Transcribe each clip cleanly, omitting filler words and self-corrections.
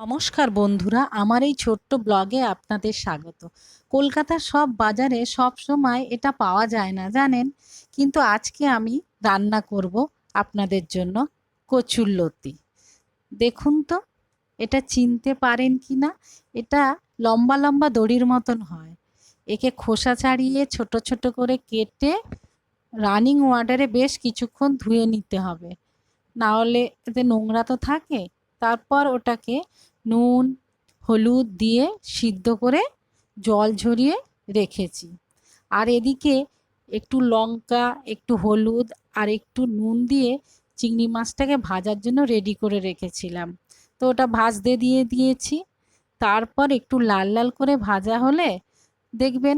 নমস্কার বন্ধুরা, আমার এই ছোট্ট ব্লগে আপনাদের স্বাগত। কলকাতার সব বাজারে সব সময় এটা পাওয়া যায় না জানেন, কিন্তু আজকে আমি রান্না করব আপনাদের জন্য কচুরলতি। দেখুন তো, এটা চিনতে পারেন কি না? এটা লম্বা লম্বা দড়ির মতন হয়। একে খোসা ছাড়িয়ে ছোট ছোট করে কেটে রানিং ওয়াটারে বেশ কিছুক্ষণ ধুয়ে নিতে হবে, না হলে এতে নোংরা তো থাকে। তারপর ওটাকে নুন হলুদ দিয়ে সিদ্ধ করে জল ঝরিয়ে রেখেছি। আর এদিকে একটু লঙ্কা, একটু হলুদ আর একটু নুন দিয়ে চিংড়ি মাছটাকে ভাজার জন্য রেডি করে রেখেছিলাম। তো ওটা ভাজতে দিয়ে দিয়েছি। তারপর একটু লাল লাল করে ভাজা হলে দেখবেন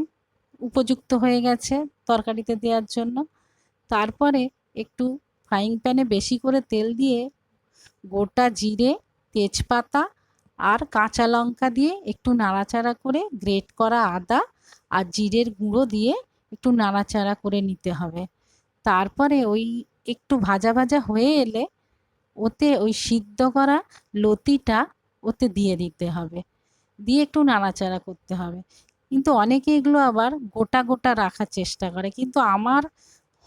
উপযুক্ত হয়ে গেছে তরকারিতে দেওয়ার জন্য। তারপরে একটু ফ্রাইং প্যানে বেশি করে তেল দিয়ে গোটা জিরে, তেজপাতা আর কাঁচা লঙ্কা দিয়ে একটু নাড়াচাড়া করে গ্রেট করা আদা আর জিরের গুঁড়ো দিয়ে একটু নাড়াচাড়া করে নিতে হবে। তারপরে ওই একটু ভাজা ভাজা হয়ে এলে ওতে ওই সিদ্ধ করা লতিটা ওতে দিয়ে দিতে হবে, দিয়ে একটু নাড়াচাড়া করতে হবে। কিন্তু অনেকে এগুলো আবার গোটা গোটা রাখার চেষ্টা করে, কিন্তু আমার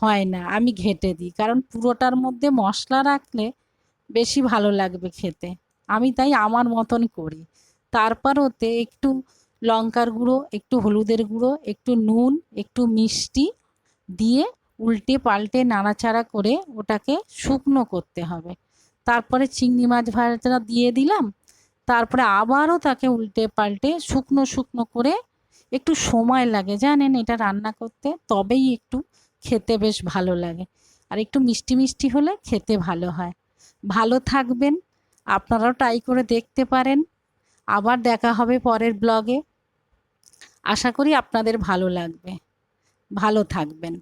হয় না, আমি ঘেঁটে দিই, কারণ পুরোটার মধ্যে মশলা রাখলে বেশি ভালো লাগবে খেতে। আমি তাই আমার মতন করি। তারপর ওতে একটু লঙ্কার গুঁড়ো, একটু হলুদের গুঁড়ো, একটু নুন, একটু মিষ্টি দিয়ে উল্টে পাল্টে নাড়াচাড়া করে ওটাকে শুকনো করতে হবে। তারপরে চিংড়ি মাছ ভাজাটা দিয়ে দিলাম। তারপরে আবারও তাকে উল্টে পাল্টে শুকনো শুকনো করে, একটু সময় লাগে জানেন এটা রান্না করতে, তবেই একটু খেতে বেশ ভালো লাগে। আর একটু মিষ্টি মিষ্টি হলে খেতে ভালো হয়। ভালো থাকবেন, আপনারাও ট্রাই করে দেখতে পারেন। আবার দেখা হবে পরের ব্লগে। আশা করি আপনাদের ভালো লাগবে। ভালো থাকবেন।